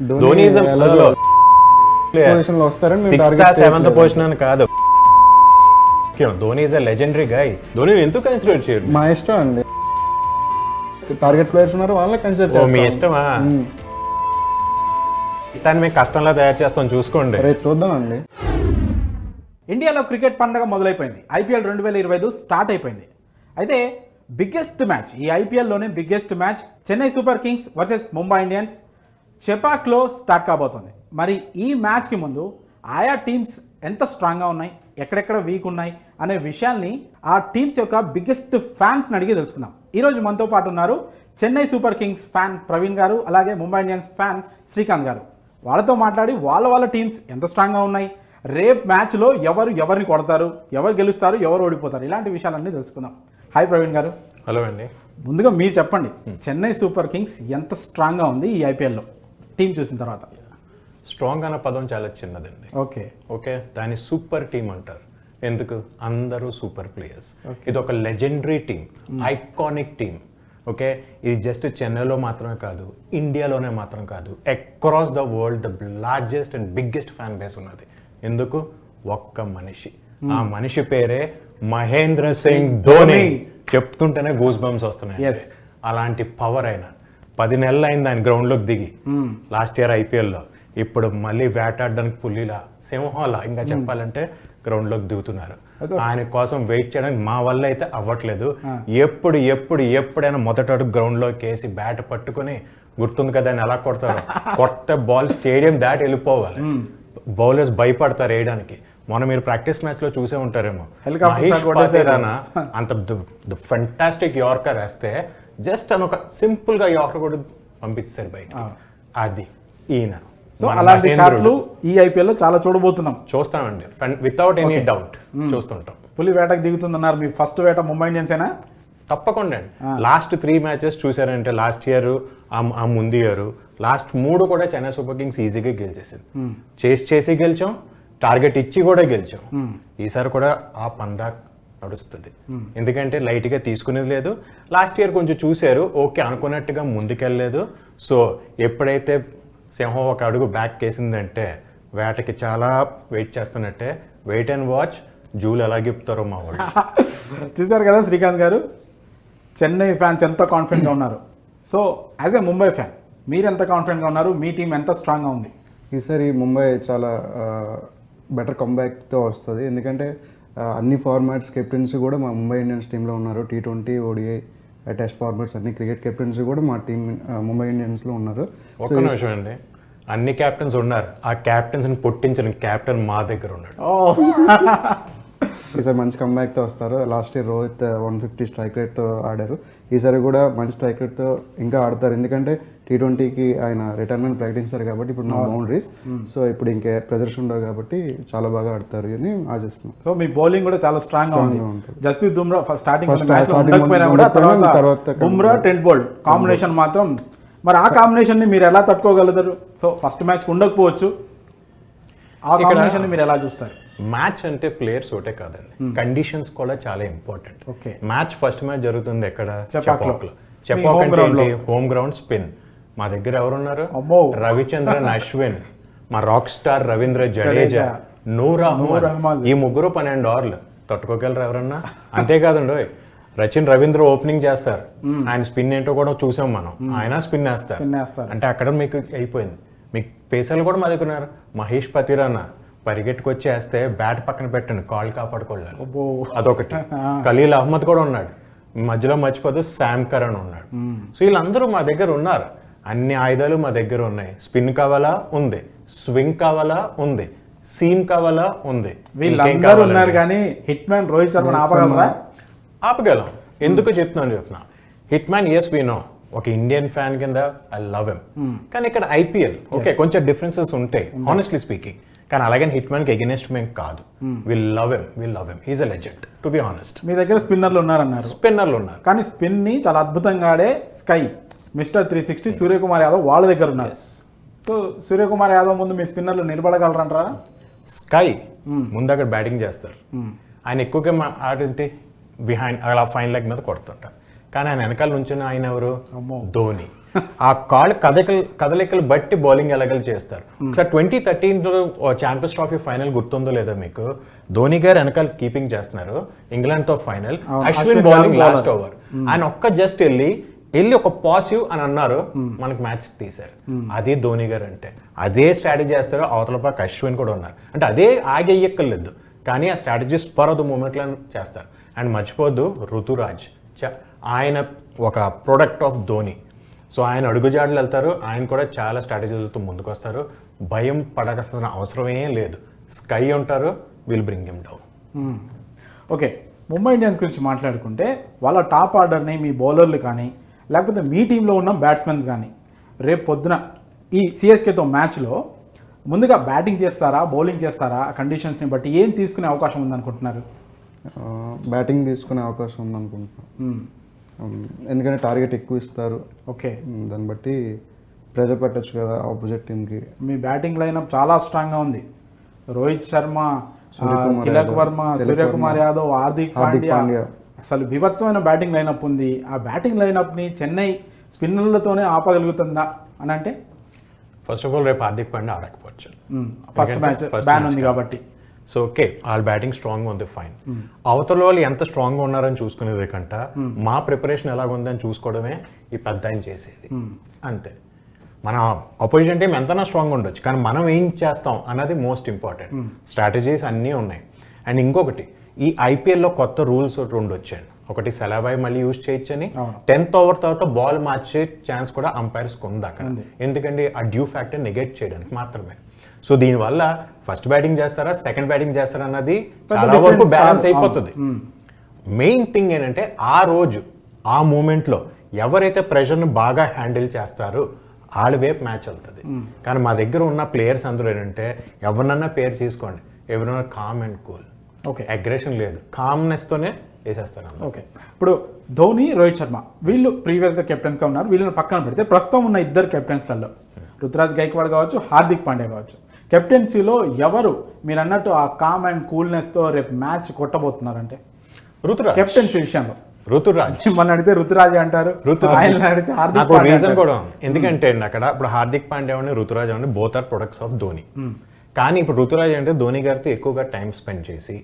Dhoni position లో వస్తారని మేము సిక్స్త్ target సెవెంత్ చేయట్లేదు. పొజిషన్ అని కాదు. Dhoni is a legendary guy. ధోనిని ఎందుకు కన్సిడర్ చేయరు? మా ఇష్టం అండి, టార్గెట్ ప్లేయర్స్ ఉన్నారు వాళ్ళని కన్సిడర్ ఓ మీ చేస్తాం. ఇష్టమా? దాన్ని మేము కష్టంలా తయారు చేస్తాం, చూసుకోండి. రేపు చూద్దాం అండి. ఇండియాలో క్రికెట్ పండగ మొదలైపోయింది. ఐపీఎల్ 2025 స్టార్ట్ అయిపోయింది. అయితే బిగ్గెస్ట్ మ్యాచ్, ఈ ఐపీఎల్లోనే biggest match Chennai super kings versus Mumbai Indians చెపాక్లో స్టార్ట్ కాబోతోంది. మరి ఈ మ్యాచ్కి ముందు ఆయా టీమ్స్ ఎంత స్ట్రాంగ్గా ఉన్నాయి, ఎక్కడెక్కడ వీక్ ఉన్నాయి అనే విషయాల్ని ఆ టీమ్స్ యొక్క బిగ్గెస్ట్ ఫ్యాన్స్ని అడిగి తెలుసుకుందాం. ఈరోజు మనతో పాటు ఉన్నారు Chennai super Kings fan Praveen గారు, అలాగే ముంబై ఇండియన్స్ ఫ్యాన్ శ్రీకాంత్ గారు. వాళ్ళతో మాట్లాడి వాళ్ళ టీమ్స్ ఎంత స్ట్రాంగ్గా ఉన్నాయి, రేపు మ్యాచ్లో ఎవరిని కొడతారు, ఎవరు గెలుస్తారు, ఎవరు ఓడిపోతారు, ఇలాంటి విషయాలన్నీ తెలుసుకుందాం. హాయ్ ప్రవీణ్ గారు. హలో అండి. ముందుగా మీరు చెప్పండి, చెన్నై సూపర్ కింగ్స్ ఎంత స్ట్రాంగ్గా ఉంది ఈ ఐపీఎల్లో టీం చూసిన తర్వాత? స్ట్రాంగ్ అన్న పదం చాలా చిన్నదండి. ఓకే, దాన్ని సూపర్ టీమ్ అంటారు. ఎందుకు? అందరూ సూపర్ ప్లేయర్స్. ఇది ఒక legendary team, iconic team. Okay, ఇది జస్ట్ చెన్నైలో మాత్రమే కాదు, ఇండియాలోనే మాత్రం కాదు, across the world the largest and biggest fan base ఉన్నది. ఎందుకు? ఒక్క మనిషి, ఆ మనిషి పేరే మహేంద్ర సింగ్ ధోని. చెప్తుంటేనే గూస్ బంప్స్ వస్తున్నాయి. అలాంటి పవర్ అయినా 10 నెలలు అయింది ఆయన గ్రౌండ్లోకి దిగి. లాస్ట్ ఇయర్ ఐపీఎల్లో. ఇప్పుడు మళ్ళీ వేటాడడానికి పులిలా, సింహంలా ఇంకా చెప్పాలంటే గ్రౌండ్లోకి దిగుతున్నారు. ఆయన కోసం వెయిట్ చేయడానికి మా వల్ల అయితే అవ్వట్లేదు. ఎప్పుడైనా మొదట అడుగు గ్రౌండ్లోకి వేసి బ్యాట్ పట్టుకుని, గుర్తుంది కదా ఆయన ఎలా కొడతారు, కొత్త బాల్ స్టేడియం దాటి వెళ్ళిపోవాలి. బౌలర్స్ భయపడతారు వేయడానికి. మొన్న మీరు ప్రాక్టీస్ మ్యాచ్ లో చూసే ఉంటారేమో, మహేష్ పాతిరానా అంత ఫెంటాస్టిక్ యార్కర్ వేస్తే జస్ట్ అని ఒక సింపుల్ గా యార్కర్ కూడా పంపించారు బయట. అది ఈయన. సో అలాంటి షాట్లు ఈ ఐపీఎల్లో చాలా చూస్తామండి, వితౌట్ ఎనీ డౌట్ చూస్తుంటాం. పులి వేటకు దిగుతుందన్నారు. మీ ఫస్ట్ వేట ముంబై ఇండియన్సేనా? తప్పకుండా అండి. లాస్ట్ 3 మ్యాచెస్ చూసారంటే, లాస్ట్ ఇయర్, ఆ ముందు ఇయర్, లాస్ట్ 3 కూడా చెన్నై సూపర్ కింగ్స్ ఈజీగా గెలిచేసింది. చేసి గెలిచాం, టార్గెట్ ఇచ్చి కూడా గెలిచాం. ఈసారి కూడా ఆ పందా నడుస్తుంది. ఎందుకంటే లైట్గా తీసుకునేది లేదు. లాస్ట్ ఇయర్ కొంచెం చూశారు, ఓకే అనుకున్నట్టుగా ముందుకెళ్ళలేదు. సో ఎప్పుడైతే సింహం ఒక అడుగు బ్యాక్ వేసిందంటే వేటకి చాలా వెయిట్ చేస్తున్నట్టే. వెయిట్ అండ్ వాచ్, జూలు ఎలా గిప్పుతారో మా వాళ్ళు. చూసారు కదా శ్రీకాంత్ గారు, చెన్నై ఫ్యాన్స్ ఎంత కాన్ఫిడెంట్గా ఉన్నారు. So as a Mumbai fan మీరు ఎంత కాన్ఫిడెంట్గా ఉన్నారు? మీ టీం ఎంత స్ట్రాంగ్గా ఉంది? ఈసారి ముంబై చాలా బెటర్ కంబ్యాక్తో వస్తుంది. ఎందుకంటే అన్ని ఫార్మాట్స్ కెప్టెన్స్ కూడా మా ముంబై ఇండియన్స్ టీంలో ఉన్నారు. T20, ODI, టెస్ట్ ఫార్మాట్స్ అన్ని క్రికెట్ కెప్టెన్స్ కూడా మా టీం ముంబై ఇండియన్స్లో ఉన్నారు. ఒక్క నిమిషం అండి, అన్ని క్యాప్టెన్స్ ఉన్నారు. ఆ క్యాప్టెన్స్ని పుట్టించిన క్యాప్టెన్ మా దగ్గర ఉన్నాడు. ఈసారి మంచి కంబ్యాక్తో వస్తారు. లాస్ట్ ఇయర్ రోహిత్ 150 స్ట్రైక్ రేట్తో ఆడారు. ఈసారి కూడా మంచి స్ట్రైక్ రేట్తో ఇంకా ఆడతారు. ఎందుకంటే T20కి ఆయన రిటైర్మెంట్ ప్రకటించారు కాబట్టి ఇప్పుడు నా బౌండరీస్. సో ఇప్పుడు ఇంకే ప్రెజర్స్ ఉండవు కాబట్టి చాలా బాగా ఆడతారు అని ఆశిస్తున్నాం. సో మీ బౌలింగ్ కూడా చాలా స్ట్రాంగ్గా ఉంది. Jasprit Bumrah starting Bumrah, Trent Boult combination మాత్రం, మరి ఆ కాంబినేషన్ని మీరు ఎలా తట్టుకోగలుగుతారు? సో ఫస్ట్ మ్యాచ్ ఉండకపోవచ్చు, ఆ కాంబినేషన్ మీరు ఎలా చూస్తారు? మ్యాచ్ అంటే ప్లేయర్స్ ఒకటే కాదండి, కండిషన్స్ కూడా చాలా ఇంపార్టెంట్. మ్యాచ్ ఫస్ట్ మ్యాచ్ జరుగుతుంది ఎక్కడ? చెపాక్లో. చెపాక్ అంటే ఏంటి? Home ground spin. మా దగ్గర ఎవరున్నారు? రవిచంద్రన్ అశ్విన్, మా రాక్ స్టార్ రవీంద్ర జడేజా, నూర్ అహ్మద్. ఈ ముగ్గురు 12 ఓవర్లు తట్టుకోగలరు ఎవరన్నా? అంతేకాదండి, రవీంద్ర ఓపెనింగ్ చేస్తారు. ఆయన స్పిన్ ఏంటో కూడా చూసాం మనం. ఆయన స్పిన్ వేస్తారు. అంటే అక్కడ మీకు అయిపోయింది. మీకు పేసర్లు కూడా మా దగ్గర ఉన్నారు. మహేష్ పతిరానా పరిగెట్టుకొచ్చి వేస్తే బ్యాట్ పక్కన పెట్టండి, కాళ్ళు కాపాడుకోలేదు, అదొకటి. ఖలీల్ అహ్మద్ కూడా ఉన్నాడు. మధ్యలో మర్చిపోతే శామ్ కరణ్ ఉన్నాడు. సో వీళ్ళందరూ మా దగ్గర ఉన్నారు. అన్ని ఆయుధాలు మా దగ్గర ఉన్నాయి. స్పిన్ కావాలా? ఉంది. స్వింగ్ కావాలా? ఉంది. సీమ్ కావాలా? ఉంది. వీళ్ళందరూ ఉన్నారు కానీ హిట్ మ్యాన్ రోహిత్ శర్మ ఆపగలరా? ఆపగలం. ఎందుకు చెప్తున్నా, hit man as we know, ఒక ఇండియన్ ఫ్యాన్ కింద ఐ లవ్ హిమ్. కానీ ఇక్కడ ఐపీఎల్ ఓకే కొంచెం డిఫరెన్సెస్ ఉంటాయి హానెస్ట్లీ స్పీకింగ్. కానీ అలాగే హిట్ మ్యాన్కి ఎగెనెస్ట్ మేము కాదు. Will love him, he's a legend to be honest. మీ దగ్గర స్పిన్నర్లు ఉన్నారన్నారు. స్పిన్నర్లు ఉన్నారు కానీ స్పిన్ని చాలా అద్భుతంగా ఆడే స్కై మిస్టర్ 360 సూర్యకుమార్ యాదవ్ వాళ్ళ దగ్గర ఉన్నారు. సో సూర్యకుమార్ యాదవ్ ముందు మీ స్పిన్నర్లు నిలబడగలరంటారా? స్కై ముందు అక్కడ బ్యాటింగ్ చేస్తారు. ఆయన ఎక్కువగా ఆడింటే బిహైండ్ అలా ఫైన్ లెగ్ మీద కొడుతుంటారు. కానీ ఆయన వెనకాల నుంచిన ఆయన ఎవరు? ధోని. ఆ కాళ్ళు కదలికలు బట్టి బౌలింగ్ ఎలాగలు చేస్తారు. ఒకసారి 2013 ఛాంపియన్స్ ట్రోఫీ ఫైనల్ గుర్తుందో లేదో మీకు, ధోని గారు వెనకాల కీపింగ్ చేస్తున్నారు ఇంగ్లాండ్ తో final, Ashwin bowling last over, ఆయన ఒక్క జస్ట్ వెళ్ళి ఒక పాజిటివ్ అని అన్నారు, మనకి మ్యాచ్ తీశారు. అదే ధోని గారు అంటే. అదే స్ట్రాటజీ చేస్తారు. అవతల పక్క అశ్విన్ కూడా ఉన్నారు. అంటే అదే ఆగేయక్కర్లేదు, కానీ ఆ స్ట్రాటజీ స్పర్ ఆఫ్ ద మూమెంట్లో చేస్తారు. అండ్ మర్చిపోద్దు ఋతురాజ్, ఆయన ఒక ప్రొడక్ట్ ఆఫ్ ధోని. సో ఆయన అడుగుజాడలు వెళ్తారు, ఆయన కూడా చాలా స్ట్రాటజీలతో ముందుకు వస్తారు. భయం పడాల్సిన అవసరమే లేదు. స్కై ఉంటారు, will bring him down. Okay, Mumbai Indians గురించి మాట్లాడుకుంటే వాళ్ళ టాప్ ఆర్డర్ని మీ బౌలర్లు కానీ లేకపోతే మీ టీంలో ఉన్న బ్యాట్స్మెన్స్ కానీ రేపు పొద్దున ఈ సిఎస్కేతో మ్యాచ్లో ముందుగా బ్యాటింగ్ చేస్తారా, బౌలింగ్ చేస్తారా, కండిషన్స్ని బట్టి ఏం తీసుకునే అవకాశం ఉందనుకుంటున్నారు? బ్యాటింగ్ తీసుకునే అవకాశం ఉందనుకుంటున్నాను. ఎందుకంటే టార్గెట్ ఎక్కువ ఇస్తారు. ఓకే, దాన్ని బట్టి ప్రెజర్ పెట్టచ్చు కదా ఆపోజిట్ టీంకి. మీ బ్యాటింగ్ లైనప్ చాలా స్ట్రాంగ్గా ఉంది. రోహిత్ శర్మ, తిలక్ వర్మ, సూర్యకుమార్ యాదవ్, హార్దిక్ పాండ్యా, అసలు బీభత్సమైన బ్యాటింగ్ లైనప్ ఉంది. ఆ బ్యాటింగ్ లైనప్ని చెన్నై స్పిన్నర్లతోనే ఆపగలుగుతుందా అని అంటే? ఫస్ట్ ఆఫ్ ఆల్ రేపు హార్దిక్ పాండ్యా ఆడకపోవచ్చు, ఫస్ట్ మ్యాచ్ బ్యాన్ ఉంది కాబట్టి. సో ఓకే, వాళ్ళ బ్యాటింగ్ స్ట్రాంగ్గా ఉంది, ఫైన్. అవతల వాళ్ళు ఎంత స్ట్రాంగ్గా ఉన్నారని చూసుకునేది కంట మా ప్రిపరేషన్ ఎలాగుందని చూసుకోవడమే ఈ పెద్ద ఆయన చేసేది. అంతే. మన అపోజిషన్ టీం ఎంతనా స్ట్రాంగ్ ఉండొచ్చు, కానీ మనం ఏం చేస్తాం అన్నది మోస్ట్ ఇంపార్టెంట్. స్ట్రాటజీస్ అన్నీ ఉన్నాయి. అండ్ ఇంకొకటి, ఈ ఐపీఎల్లో కొత్త రూల్స్ రెండు వచ్చాయండి. ఒకటి సెలబాయ్ మళ్ళీ యూజ్ చేయొచ్చని, 10th ఓవర్ తర్వాత బాల్ మార్చే ఛాన్స్ కూడా అంపైర్స్కి ఉంది అక్కడ. ఎందుకంటే ఆ డ్యూ ఫ్యాక్టర్ నెగెట్ చేయడానికి మాత్రమే. సో దీనివల్ల ఫస్ట్ బ్యాటింగ్ చేస్తారా, సెకండ్ బ్యాటింగ్ చేస్తారా అన్నది చాలా వరకు బ్యాలెన్స్ అయిపోతుంది. మెయిన్ థింగ్ ఏంటంటే ఆ రోజు ఆ మూమెంట్లో ఎవరైతే ప్రెషర్ని బాగా హ్యాండిల్ చేస్తారో వాళ్ళ వైపు మ్యాచ్ వెళ్తుంది. కానీ మా దగ్గర ఉన్న ప్లేయర్స్ అందరూ ఏంటంటే ఎవరినన్నా పేరు తీసుకోండి, ఎవరైనా calm and cool. Okay, aggression లేదు, కామ్నెస్తోనే వేసేస్తారు. ఓకే, ఇప్పుడు ధోని, రోహిత్ శర్మ వీళ్ళు ప్రీవియస్గా కెప్టెన్స్గా ఉన్నారు. వీళ్ళని పక్కన పెడితే ప్రస్తుతం ఉన్న ఇద్దరు కెప్టెన్స్లలో రుతురాజ్ గైక్వాడ్ కావచ్చు, హార్దిక్ పాండ్యా కావచ్చు, కెప్టెన్సీలో ఎవరు మీరు అన్నట్టు ఆ కామ్ అండ్ కూల్నెస్తో రేపు మ్యాచ్ కొట్టబోతున్నారంటే? రుతురాజ్ కెప్టెన్సీ విషయంలో రుతురాజ్. మన అడిగితే రుతురాజ్ అంటారు, అడిగితే నాకు రీజన్ కూడా ఉంది. ఎందుకంటే అక్కడ ఇప్పుడు హార్దిక్ పాండ్యా అని రుతురాజ్ అని both are products of Dhoni. కానీ ఇప్పుడు రుతురాజ్ అంటే ధోని గారితో ఎక్కువగా టైం స్పెండ్ చేసి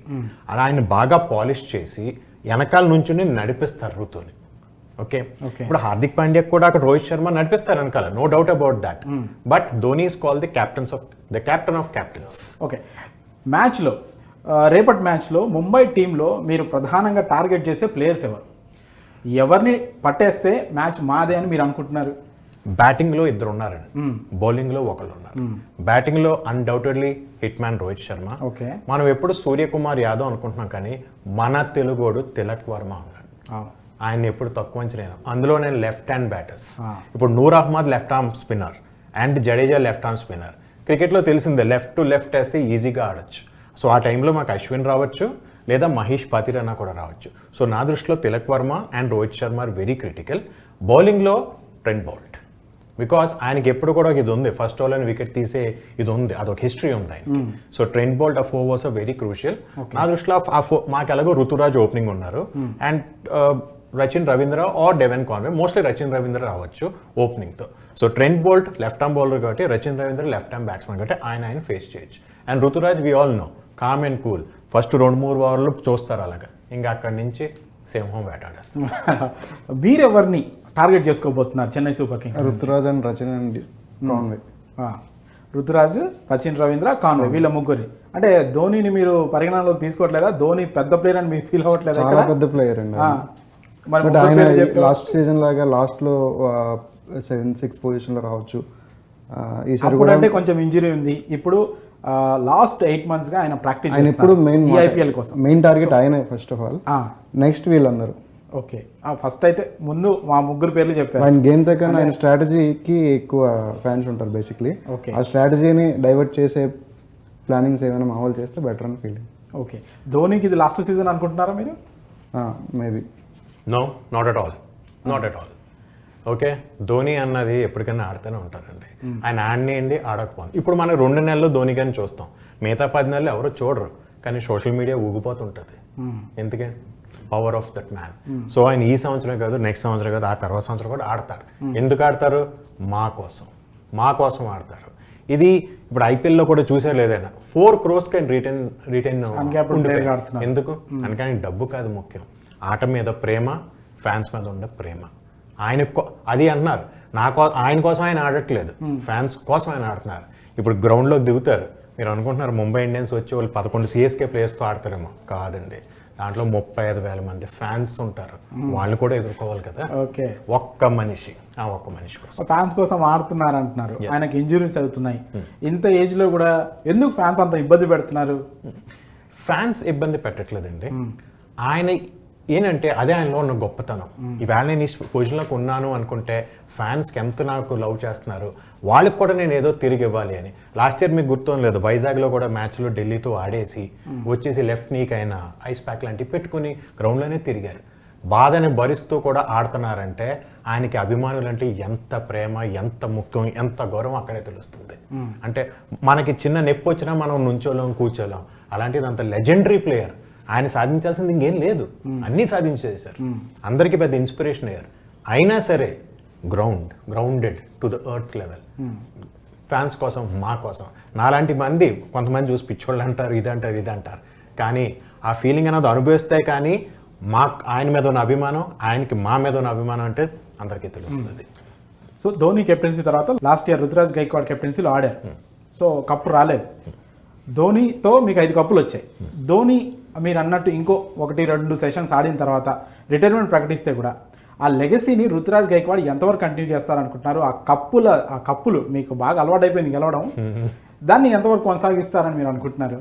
అలా ఆయన బాగా పాలిష్ చేసి వెనకాల నుంచి నడిపిస్తారు ఋతుని. ఓకే, ఇప్పుడు హార్దిక్ పాండ్యా కూడా అక్కడ రోహిత్ శర్మ నడిపిస్తారు వెనకాల, no doubt about that. But Dhoni is called the captain of captains. Okay, మ్యాచ్లో రేపటి మ్యాచ్లో ముంబై టీంలో మీరు ప్రధానంగా టార్గెట్ చేసే ప్లేయర్స్ ఎవరిని పట్టేస్తే మ్యాచ్ మాదే అని మీరు అనుకుంటున్నారు? బ్యాటింగ్లో ఇద్దరు ఉన్నారండి, బౌలింగ్లో ఒకళ్ళు ఉన్నారు. బ్యాటింగ్లో undoubtedly hit man Rohit Sharma. Okay, మనం ఎప్పుడు సూర్యకుమార్ యాదవ్ అనుకుంటున్నాం, కానీ మన తెలుగోడు తిలక్ వర్మ ఉన్నాడు. ఆయన ఎప్పుడు తక్కువ అంచనా. అందులో నేను లెఫ్ట్ హ్యాండ్ బ్యాటర్స్, ఇప్పుడు Noor Ahmad left arm spinner and Jadeja left arm spinner. క్రికెట్లో తెలిసిందే, లెఫ్ట్ టు లెఫ్ట్ వేస్తే ఈజీగా ఆడొచ్చు. సో ఆ టైంలో మాకు అశ్విన్ రావచ్చు, లేదా మహేష్ పాతిరానా కూడా రావచ్చు. సో నా దృష్టిలో Tilak Varma and Rohit Sharma are very critical. బౌలింగ్లో ట్రెంట్ బౌల్ట్, బికాస్ ఆయనకి ఎప్పుడు కూడా ఇది ఉంది, ఫస్ట్ ఓవర్లో వికెట్ తీసే ఇది ఉంది, అదొక హిస్టరీ ఉంది ఆయనకి. సో ట్రెంట్ బౌల్ట్ ఆ 4 ఓవర్స్ వెరీ క్రూషియల్. నా దృష్టిలో మాకు ఎలాగో ఋతురాజ్ ఓపెనింగ్ ఉన్నారు and Rachin Ravindra or Devon Conway, mostly Rachin Ravindra రావచ్చు ఓపెనింగ్తో. So Trent Boult left arm bowler కాబట్టి, Rachin Ravindra left arm batsmen కాబట్టి ఆయన ఫేస్ చేయొచ్చు. And Ruturaj we all know, calm and cool, first 2-3 ఓవర్లు చూస్తారు అలాగా, ఇంకా అక్కడి నుంచి సింహం వేటాడేస్తారు. మీరెవరిని టార్గెట్ చేసుకోబోతున్నారు Chennai super kings? Ruturaj and Rachin and Conway. Ruturaj, Rachin Ravindra, Conway, వీళ్ళ ముగ్గురి. అంటే ధోనిని మీరు పరిగణనలోకి తీసుకోవట్లేదా? ధోని పెద్ద ప్లేయర్ అని మీరు ఫీల్ అవ్వట్లేదా? చాలా పెద్ద ప్లేయర్ అండి. లాస్ట్ సీజన్ లాగా లాస్ట్లో 7-6 పొజిషన్లో రావచ్చు. ఈసారి కూడా అంటే కొంచెం ఇంజరీ ఉంది. ఇప్పుడు లాస్ట్ 8 monthsగా ఆయన ప్రాక్టీస్ ఇప్పుడు ఐపీఎల్ కోసం మెయిన్ టార్గెట్ ఆయనే ఫస్ట్ ఆఫ్ ఆల్. నెక్స్ట్ వీళ్ళందరూ. ఓకే, ఫస్ట్ అయితే ముందు మా ముగ్గురు పేర్లు చెప్పారు. ఆయన గేమ్ దగ్గర ఆయన స్ట్రాటజీకి ఎక్కువ ఫ్యాన్స్ ఉంటారు బేసిక్లీ. ఓకే, ఆ స్ట్రాటజీని డైవర్ట్ చేసే ప్లానింగ్స్ ఏమైనా మామూలు చేస్తే బెటర్ అని ఫీలింగ్. ఓకే, ధోనికి ఇది లాస్ట్ సీజన్ అనుకుంటున్నారా మీరు? Maybe. No, not at all, not at all. Okay, Dhoni అన్నది ఎప్పటికైనా ఆడుతూనే ఉంటారండి. ఆయన ఆడినేయండి, ఆడకపోండి. ఇప్పుడు మనం 2 నెలలు ధోని కానీ చూస్తాం, మిగతా 10 నెలలు ఎవరో చూడరు, కానీ సోషల్ మీడియా ఊగిపోతుంటుంది. ఎందుకంటే power of that man. So ఆయన ఈ సంవత్సరం కాదు, నెక్స్ట్ సంవత్సరం కాదు, ఆ తర్వాత సంవత్సరం కూడా ఆడతారు. ఎందుకు ఆడతారు? మా కోసం ఆడతారు. ఇది ఇప్పుడు ఐపీఎల్లో కూడా చూసారు లేదైనా 4 crores రిటైన్ ఎందుకు? అందుకని డబ్బు కాదు ముఖ్యం, ఆట మీద ప్రేమ, ఫ్యాన్స్ మీద ఉండే ప్రేమ. అది అంటున్నారు, ఆయన కోసం ఆయన ఆడట్లేదు, ఫ్యాన్స్ కోసం ఆయన ఆడుతున్నారు. ఇప్పుడు గ్రౌండ్లోకి దిగుతారు, మీరు అనుకుంటున్నారు ముంబై ఇండియన్స్ వచ్చి వాళ్ళు 11 సిఎస్కే ప్లేయర్స్తో ఆడతారేమో, కాదండి. దాంట్లో 35,000 మంది ఫ్యాన్స్ ఉంటారు, వాళ్ళు కూడా ఎదుర్కోవాలి కదా. ఓకే, ఒక్క మనిషి కోసం ఫ్యాన్స్ కోసం ఆడుతున్నారు అంటున్నారు. ఆయనకి ఇంజురీస్ అవుతున్నాయి, ఇంత ఏజ్ లో కూడా ఎందుకు ఫ్యాన్స్ అంత ఇబ్బంది పెడుతున్నారు? ఫ్యాన్స్ ఇబ్బంది పెట్టట్లేదండి, ఆయన ఏంటంటే అదే ఆయనలో ఉన్న గొప్పతనం. ఈవేళ నేను ఈ పొజిషన్లోకి ఉన్నాను అనుకుంటే ఫ్యాన్స్కి ఎంత నాకు లవ్ చేస్తున్నారు, వాళ్ళకి కూడా నేను ఏదో తిరిగి ఇవ్వాలి అని. లాస్ట్ ఇయర్ మీకు గుర్తుంది లేదు, వైజాగ్లో కూడా మ్యాచ్లో ఢిల్లీతో ఆడేసి వచ్చేసి లెఫ్ట్ నీకైనా ఐస్ ప్యాక్ లాంటివి పెట్టుకుని గ్రౌండ్లోనే తిరిగారు. బాధని భరిస్తూ కూడా ఆడుతున్నారంటే ఆయనకి అభిమానులు అంటే ఎంత ప్రేమ, ఎంత ముఖ్యం, ఎంత గౌరవం అక్కడే తెలుస్తుంది. అంటే మనకి చిన్న నొప్పి వచ్చినా మనం నుంచోలేం, కూర్చోలేం. అలాంటిది అంత లెజెండరీ ప్లేయర్, ఆయన సాధించాల్సింది ఇంకేం లేదు, అన్నీ సాధించేశారు, అందరికీ పెద్ద ఇన్స్పిరేషన్ అయ్యారు. అయినా సరే grounded to the earth level, fans కోసం, మా కోసం. నాలాంటి మంది కొంతమంది చూసి పిచ్చోళ్ళు అంటారు, ఇది అంటారు, కానీ ఆ ఫీలింగ్ అనేది అనుభవిస్తే కానీ ఆయన మీద ఉన్న అభిమానం, ఆయనకి మా మీద ఉన్న అభిమానం అంటే అందరికీ తెలుస్తుంది. సో ధోని కెప్టెన్సీ తర్వాత లాస్ట్ ఇయర్ రుతురాజ్ గైక్వాడ్ కెప్టెన్సీలో ఆడారు, సో కప్పు రాలేదు. ధోనితో మీకు 5 కప్పులు వచ్చాయి. ధోని మీరు అన్నట్టు ఇంకో 1-2 సెషన్స్ ఆడిన తర్వాత రిటైర్మెంట్ ప్రకటిస్తే కూడా ఆ లెగసీని రుతురాజ్ గైక్వాడ్ ఎంతవరకు కంటిన్యూ చేస్తారనుకుంటున్నారు? ఆ కప్పులు మీకు బాగా అలవాటైపోయింది గెలవడం, దాన్ని ఎంతవరకు కొనసాగిస్తారని మీరు అనుకుంటున్నారు?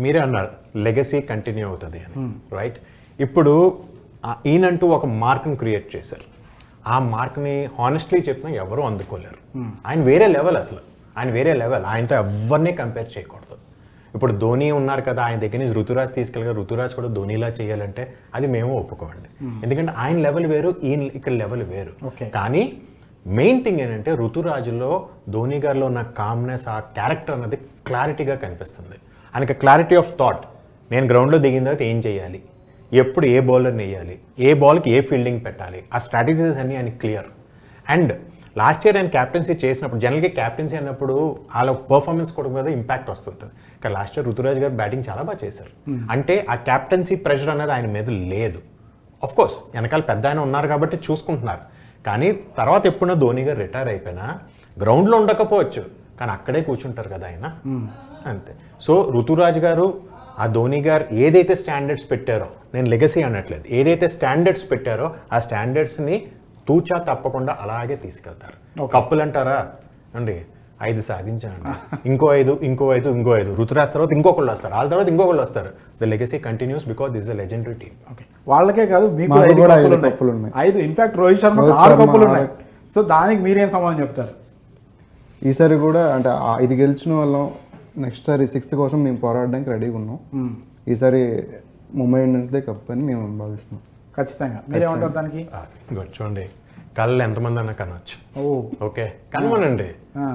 మీరే అన్నారు లెగసీ కంటిన్యూ అవుతుంది అని, రైట్? ఇప్పుడు ఈయనంటూ ఒక మార్క్ని క్రియేట్ చేశారు. ఆ మార్క్ని హానెస్ట్లీ చెప్పినా ఎవరూ అందుకోలేరు. ఆయన వేరే లెవెల్, అసలు ఆయన వేరే లెవెల్, ఆయనతో ఎవరిని కంపేర్ చేయకూడదు. ఇప్పుడు ధోని ఉన్నారు కదా, ఆయన దగ్గర నుంచి రుతురాజ్ తీసుకెళ్ళగా రుతురాజ్ కూడా ధోనిలా చేయాలంటే అది మేము ఒప్పుకోండి, ఎందుకంటే ఆయన లెవెల్ వేరు, ఈయన ఇక్కడ లెవెల్ వేరు. కానీ మెయిన్ థింగ్ ఏంటంటే రుతురాజులో ధోని గారిలో ఉన్న కామ్నెస్, ఆ క్యారెక్టర్ అన్నది క్లారిటీగా కనిపిస్తుంది. ఆయనకి క్లారిటీ ఆఫ్ థాట్, నేను గ్రౌండ్లో దిగిన తర్వాత ఏం చేయాలి, ఎప్పుడు ఏ బౌలర్ని వేయాలి, ఏ బాల్కి ఏ ఫీల్డింగ్ పెట్టాలి, ఆ స్ట్రాటజీస్ అన్నీ ఆయన క్లియర్. అండ్ లాస్ట్ ఇయర్ ఆయన క్యాప్టెన్సీ చేసినప్పుడు జనరల్గా క్యాప్టెన్సీ అన్నప్పుడు వాళ్ళ పర్ఫార్మెన్స్ కూడా మీద ఇంపాక్ట్ వస్తుంది. కానీ లాస్ట్ ఇయర్ రుతురాజ్ గారు బ్యాటింగ్ చాలా బాగా చేశారు. అంటే ఆ క్యాప్టెన్సీ ప్రెషర్ అనేది ఆయన మీద లేదు. ఆఫ్ కోర్స్ వెనకాల పెద్ద ఆయన ఉన్నారు కాబట్టి చూసుకుంటున్నారు. కానీ తర్వాత ఎప్పుడైనా ధోని గారు రిటైర్ అయిపోయినా గ్రౌండ్లో ఉండకపోవచ్చు, కానీ అక్కడే కూర్చుంటారు కదా ఆయన, అంతే. సో రుతురాజ్ గారు, ఆ ధోని గారు ఏదైతే స్టాండర్డ్స్ పెట్టారో, నేను లెగసీ అనట్లేదు, ఏదైతే స్టాండర్డ్స్ పెట్టారో ఆ స్టాండర్డ్స్ని తూచా తప్పకుండా అలాగే తీసుకెళ్తారు. కప్పులు అంటారా అండి, 5 సాధించానండి, ఇంకో 5 రుతురాజ్ తర్వాత ఇంకొకళ్ళు వస్తారు, వాళ్ళ తర్వాత ఇంకొకళ్ళు వస్తారు. The legacy continuous because this the legendary team. Okay, వాళ్ళకే కాదు మీకు 5 కప్పులు ఉన్నాయి. 5 ఇన్ఫాక్ట్ రోహిత్ శర్మ 6 కప్పులు ఉన్నాయి. సో దానికి మీరేం సమాధానం చెప్తారు? ఈసారి కూడా అంటే ఇది గెలిచిన వాళ్ళం, నెక్స్ట్ సారి 6th కోసం మేము పోరాడడానికి రెడీగా ఉన్నాం. ఈసారి ముంబై ఇండియన్స్దే కప్ అని మేము భావిస్తున్నాం. ఖచ్చితంగా. మీరేమంటారు దానికి? చూడండి, కళ్ళు ఎంతమంది అన్నా కనవచ్చు, ఓకే, కనమనండి,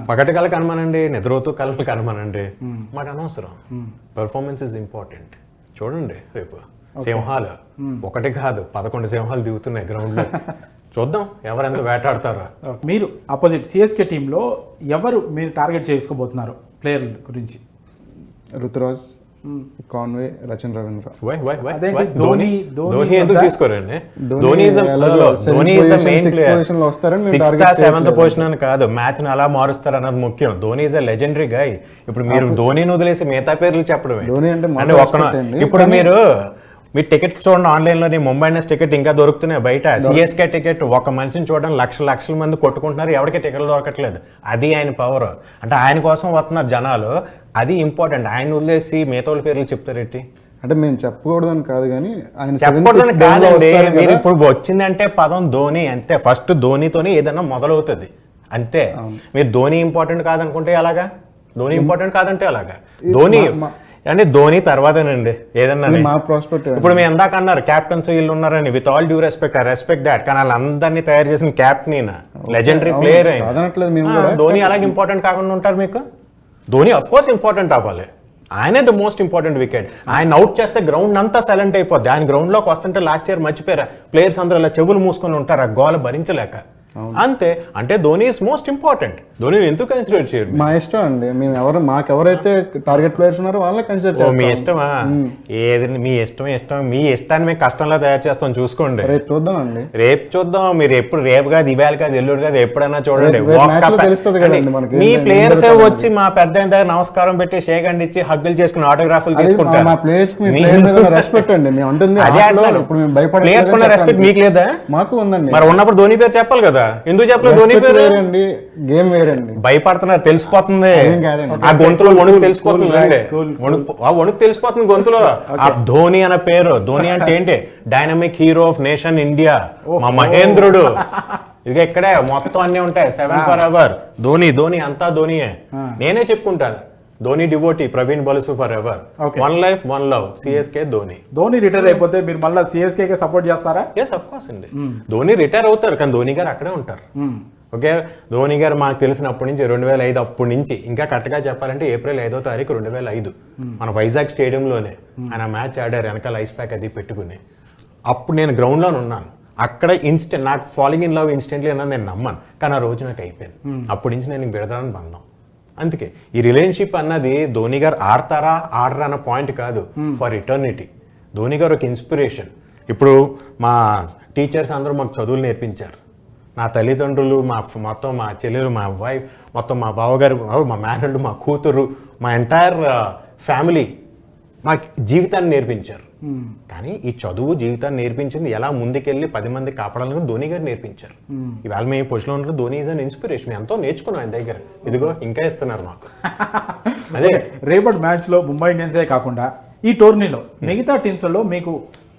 పగటి కళ కనమనండి, నిద్రపోతూ కళలు కనమనండి, మాకు అనవసరం. Performance is important. చూడండి రేపు సింహాలు ఒకటి కాదు 11 సింహాలు దిగుతున్నాయి గ్రౌండ్లో, చూద్దాం ఎవరెంత వేటాడతారో. మీరు అపోజిట్ సిఎస్కే టీంలో ఎవరు మీరు టార్గెట్ చేసుకోబోతున్నారు ప్లేయర్ల గురించి? రుతురాజ్, కాన్వే, రచన్ రవీంద్ర. ధోని ఎందుకు తీసుకోరండి? Dhoni is the main player. 6th, 7th position అని కాదు, మ్యాచ్ ని అలా మారుస్తారు అన్నది ముఖ్యం. Dhoni is a legendary guy. ఇప్పుడు మీరు ధోనిని వదిలేసి మిగతా పేర్లు చెప్పడమే. అంటే ఇప్పుడు మీ టికెట్ చూడండి ఆన్లైన్లో, ముంబై ఇండియన్స్ టికెట్ ఇంకా దొరుకుతున్నాయి బయట. సిఎస్కే టికెట్ ఒక మనిషిని చూడడానికి లక్షల మంది కొట్టుకుంటున్నారు, ఎవరికి టికెట్లు దొరకట్లేదు. అది ఆయన పవర్. అంటే ఆయన కోసం వస్తున్నారు జనాలు, అది ఇంపార్టెంట్. ఆయన వదిలేసి మిగతా పేర్లు చెప్తారేంటి? అంటే మేము చెప్పకూడదని కాదు, కానీ ఆయన చెప్పకూడదని కాదండి. మీరు ఇప్పుడు వచ్చిందంటే పదం ధోని, అంతే. ఫస్ట్ ధోనితోనే ఏదన్నా మొదలవుతుంది, అంతే. మీరు ధోని ఇంపార్టెంట్ కాదనుకుంటే అలాగా, ధోని ఇంపార్టెంట్ కాదంటే అలాగా. ధోని అంటే ధోని తర్వాతేనండి ఏదన్నా. ఇప్పుడు మీరు ఎందాక అన్నారు క్యాప్టెన్స్ వీళ్ళు ఉన్నారని, with all due respect, I respect that. కానీ వాళ్ళందరినీ తయారు చేసిన క్యాప్టెన్ లెజెండరీ ప్లేయర్ అయిన ధోని అలాగే ఇంపార్టెంట్ కాకుండా ఉంటారు మీకు? ధోని అఫ్ కోర్స్ ఇంపార్టెంట్ అవ్వాలి, ఆయనే ద మోస్ట్ ఇంపార్టెంట్ వికెట్. ఆయన అవుట్ చేస్తే గ్రౌండ్ అంతా సైలెంట్ అయిపోద్ది. ఆయన గ్రౌండ్లోకి వస్తుంటే లాస్ట్ ఇయర్ మర్చిపోయారు ప్లేయర్స్ అందరూ ఇలా చెవులు మూసుకొని ఉంటారు ఆ గోల భరించలేక. అంతే. అంటే ధోని ఇస్ మోస్ట్ ఇంపార్టెంట్. ధోనిని ఎందుకు కన్సిడర్ చేయరు? మా ఇష్టం అండి. మేము మాకెవరైతే టార్గెట్ ప్లేయర్స్ ఉన్నారో వాళ్ళే కన్సిడర్ చేస్తాం. మీ ఇష్టమా? ఏది మీ ఇష్టం. మీ ఇష్టాన్ని మేము కష్టంలో తయారు చేస్తాం, చూసుకోండి. రేపు చూద్దాం అండి. రేపు చూద్దాం. మీరు ఎప్పుడు రేపు కాదు, ఇవాళ కాదు, ఎల్లుడు కాదు, ఎప్పుడైనా చూడండి. మీ ప్లేయర్స్ వచ్చి మా పెద్ద దగ్గర నమస్కారం పెట్టి షేక్ హ్యాండ్ ఇచ్చి హగ్గులు చేసుకుని ఆటోగ్రాఫ్లు తీసుకుంటారు. రెస్పెక్ట్ అండి. మేము ఉంటుంది ప్లేయర్స్ కున్న రెస్పెక్ట్ మీకు లేదా? మాకు ఉందండి. మరి ఉన్నప్పుడు ధోని పేరు చెప్పాలి కదా. ఎందుకు చెప్పలేదు ధోని పేరు? గేమ్ వేరండి. భయపడుతున్నారు, తెలిసిపోతుంది. ఆ గొంతులో వణుకు తెలిసిపోతుంది. వణుకు తెలిసిపోతుంది గొంతులో. ఆ ధోని అనే పేరు. ధోని అంటే ఏంటి? Dynamic hero of nation India. మా మహేంద్రుడు. ఇక ఇక్కడే మొత్తం అన్ని ఉంటాయి. 7 forever. ధోని అంతా ధోనియే. నేనే చెప్పుకుంటాను. Dhoni devotee, Praveen Balusu for ever. 1 life 1 love. CSK Dhoni. Dhoni retire అయిపోతే మీరు మళ్ళీ సిఎస్కే కే సపోర్ట్ చేస్తారా? ఎస్, ఆఫ్ కోర్స్ అండి. ధోని రిటైర్ అవుతారు కానీ ధోని గారు అక్కడే ఉంటారు. ఓకే, ధోని గారు మాకు తెలిసినప్పటి నుంచి 2005 అప్పటి నుంచి, ఇంకా కరెక్ట్గా చెప్పాలంటే ఏప్రిల్ 5వ తారీఖు 2005 మన వైజాగ్ స్టేడియంలోనే ఆయన మ్యాచ్ ఆడారు, వెనకాల ఐస్ ప్యాక్ అది పెట్టుకుని. అప్పుడు నేను గ్రౌండ్లోనే ఉన్నాను. అక్కడ ఇన్స్టెంట్ నాకు ఫాలోయింగ్ ఇన్ లవ్ ఇన్స్టెంట్లీ అన్నది నేను నమ్మాను. కానీ ఆ రోజు నాకు అయిపోయింది. అప్పటి నుంచి నేను విడదాని బంధం. అందుకే ఈ రిలేషన్షిప్ అన్నది ధోని గారు ఆడతారా ఆడరా అన్న పాయింట్ కాదు, ఫర్ ఇటర్నిటీ. ధోని గారు ఒక ఇన్స్పిరేషన్. ఇప్పుడు మా టీచర్స్ అందరూ మాకు చదువులు నేర్పించారు. నా తల్లిదండ్రులు, మొత్తం మా చెల్లెలు, మా వైఫ్, మొత్తం మా బావగారు, మా మేనల్డ్, మా కూతురు, మా ఎంటైర్ ఫ్యామిలీ మాకు జీవితాన్ని నేర్పించారు. కానీ ఈ చదువు జీవితాన్ని నేర్పించింది ఎలా ముందుకెళ్ళి 10 మంది కాపాడాలని ధోని గారు నేర్పించారు. ఇవాళ మేము పొజిషన్లో ఉన్న ధోని ఈజ్ అన్ ఇన్స్పిరేషన్. ఎంతో నేర్చుకున్నాం ఆయన దగ్గర. ఇదిగో ఇంకా ఇస్తున్నారు మాకు. అదే రేపటి మ్యాచ్లో ముంబై ఇండియన్సే కాకుండా ఈ టోర్నీలో మిగతా టీమ్స్లలో మీకు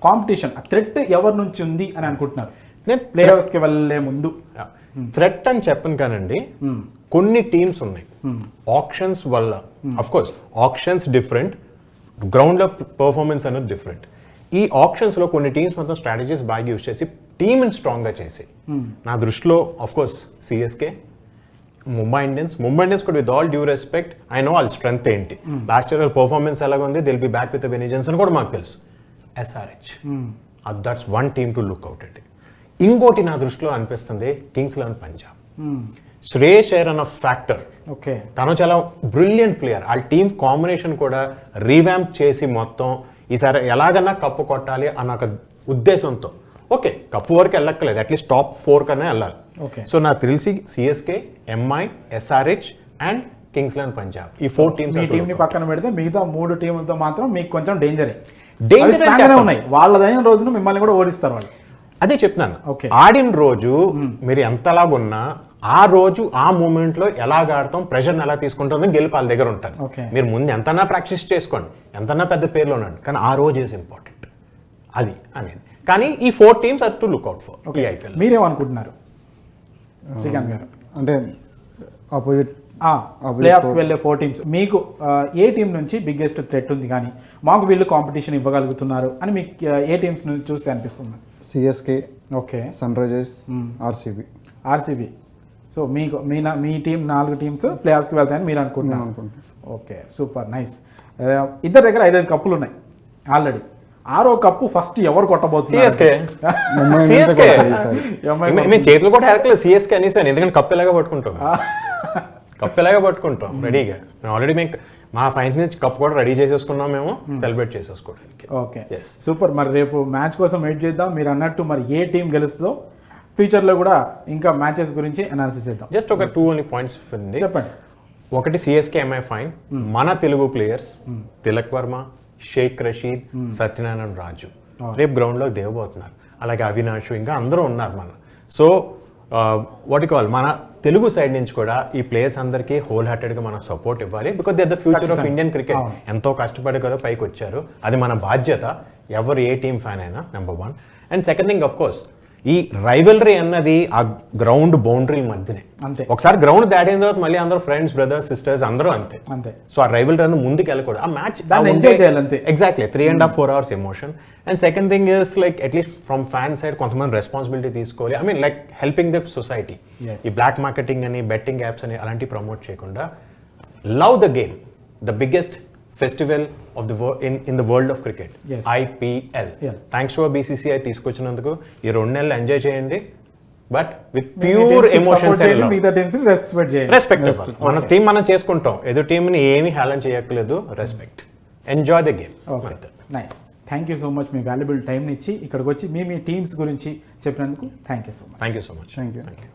కాంపిటీషన్ థ్రెట్ ఎవరి నుంచి ఉంది అని అనుకుంటున్నారు? నేను ప్లేయర్స్కి వెళ్ళే ముందు థ్రెట్ అని చెప్పను కానండి, కొన్ని టీమ్స్ ఉన్నాయి ఆప్షన్స్ వల్ల. అఫ్ కోర్స్ ఆప్షన్స్ డిఫరెంట్, గ్రౌండ్లో పర్ఫార్మెన్స్ అనేది డిఫరెంట్. ఈ ఆప్షన్స్లో కొన్ని టీమ్స్ మొత్తం స్ట్రాటజీస్ బాగా యూజ్ చేసి టీమ్ని స్ట్రాంగ్గా చేసి, నా దృష్టిలో ఆఫ్కోర్స్ సిఎస్కే, ముంబై ఇండియన్స్ కూడా with all due respect I know వాళ్ళ స్ట్రెంగ్త్ ఏంటి, లాస్ట్ ఇయర్ పర్ఫార్మెన్స్ ఎలాగ ఉంది, దిల్ బి బ్యాక్ విత్ వెనిజెన్స్ అని కూడా మాకు తెలుసు. SRH, that's one team to look out అండి. ఇంకోటి నా దృష్టిలో అనిపిస్తుంది కింగ్స్ 11 పంజాబ్. శ్రేయస్ అయ్యర్ అన్న ఫ్యాక్టర్, తను చాలా బ్రిలియంట్ ప్లేయర్. వాళ్ళ టీమ్ కాంబినేషన్ కూడా రీవ్యాంప్ చేసి మొత్తం ఈసారి ఎలాగన్నా కప్పు కొట్టాలి అన్న ఒక ఉద్దేశంతో, ఓకే కప్పు వరకు వెళ్ళక్కలేదు, అట్లీస్ట్ టాప్ 4 కన్నా వెళ్ళాలి. సో నాకు తెలిసి CSK, MI, SRH and Kings 11 Punjab, ఈ 4 టీమ్స్. ఈ టీంని పక్కన పెడితే మిగతా 3 టీములతో మాత్రం మీకు కొంచెం డేంజరే ఉన్నాయి. వాళ్ళదైన రోజున మిమ్మల్ని కూడా ఓడిస్తారు వాళ్ళు. అదే చెప్తున్నాను, ఆడిన రోజు మీరు ఎంతలాగున్నా ఆ రోజు ఆ మూమెంట్ లో ఎలాగ ఆడతాం, ప్రెషర్ని ఎలా తీసుకుంటామో గెలుపు వాళ్ళ దగ్గర ఉంటుంది. మీరు ముందు ఎంతనా ప్రాక్టీస్ చేసుకోండి, ఎంతనా పెద్ద పేర్లు ఉండండి, కానీ ఆ రోజు ఈజ్ ఇంపార్టెంట్ అది అనేది. కానీ ఈ 4 teams are to look out for ఈ IPL. మీరేమనుకుంటున్నారు శ్రీకాంత్ గారు? అంటే ఆపోజిట్ ప్లేఆఫ్స్కి వెళ్ళే 4 టీమ్స్ మీకు ఏ టీం నుంచి బిగ్గెస్ట్ థ్రెట్ ఉంది, కానీ మాకు వీళ్ళు కాంపిటీషన్ ఇవ్వగలుగుతున్నారు అని మీకు ఏ టీమ్స్ నుంచి చూస్తే అనిపిస్తుంది? CSK, okay, Sunrisers, RCB. So మీకు మీ టీం 4 టీమ్స్ ప్లేఆఫ్స్కి వెళ్తాయని మీరు అనుకుంటున్నారు? Okay, super nice. ఇద్దరి దగ్గర 5 కప్పులు ఉన్నాయి ఆల్రెడీ. 6వ కప్పు ఫస్ట్ ఎవరు కొట్టబోతున్నారు? సిఎస్కే. మేము చేతులు కూడా హెరకలేదు సిఎస్కే అనేసాను, ఎందుకంటే కప్పు ఎలాగా పట్టుకుంటాం రెడీగా. ఆల్రెడీ మేము మా ఫైనల్ నుంచి కప్ కూడా రెడీ చేసేసుకున్నాం, మేము సెలబ్రేట్ చేసేసుకోవడానికి. Okay, super. మరి రేపు మ్యాచ్ కోసం వెయిట్ చేద్దాం. మీరు అన్నట్టు మరి ఏ టీం గెలుస్తుందో ఫ్యూచర్లో కూడా ఇంకా మ్యాచెస్ గురించి అనాలిసిస్ చేద్దాం. జస్ట్ ఒక 2 ఓన్లీ పాయింట్స్ చెప్పండి. ఒకటి సిఎస్కే MI ఫైన్, మన తెలుగు ప్లేయర్స్ తిలక్ వర్మ, షేక్ రషీద్, సత్యనారాయణ రాజు రేపు గ్రౌండ్లో దిగబోతున్నారు. అలాగే అవినాష్, ఇంకా అందరూ ఉన్నారు మన. సో వాట్ కాల్ మన తెలుగు సైడ్ నుంచి కూడా ఈ ప్లేయర్స్ అందరికీ హోల్ హార్టెడ్గా మనం సపోర్ట్ ఇవ్వాలి. Because they are the future of Indian cricket. ఎంతో కష్టపడి కదా పైకి వచ్చారు, అది మన బాధ్యత. ఎవరు ఏ టీం ఫ్యాన్ అయినా, number 1. And second thing, of course ఈ రైవలరీ అన్నది ఆ గ్రౌండ్ బౌండరీ మధ్యనే. ఒకసారి గ్రౌండ్ దాటిన తర్వాత మళ్ళీ అందరూ ఫ్రెండ్స్, బ్రదర్స్, సిస్టర్స్ అందరూ అంతే. సో ఆ రైవలరీ ముందుకు వెళ్ళకూడదు, ఆ మ్యాచ్ ఎంజాయ్ చేయాలి అంతే. Exactly 3.5-4 hours emotion. And second thing is like at least from fan side కొంతమంది రెస్పాన్సిబిలిటీ తీసుకోవాలి. I mean like helping the society. ఈ బ్లాక్ మార్కెటింగ్ అని, బెట్టింగ్ యాప్స్ అని అలాంటివి ప్రమోట్ చేయకుండా love the game. The biggest festival of the in the world of cricket, Yes. IPL. Yeah. Thanks to BCCI తీసుకొచ్చినందుకు. ఈ 2 నెలలు enjoy చేయండి, but with pure emotions and మిగతా teams respect చేయండి. Respect ఇవ్వాలి. మన టీం మనం చేసుకుంటాం, ఎదురు టీంని ఏమీ హేళన చేయక్కర్లేదు. Respect, enjoy the game. Nice. Thank you so much me valuable టైంని ఇచ్చి ఇక్కడికి వచ్చి మీ టీమ్స్ గురించి చెప్పినందుకు thank you so much. Thank you so much. Thank you.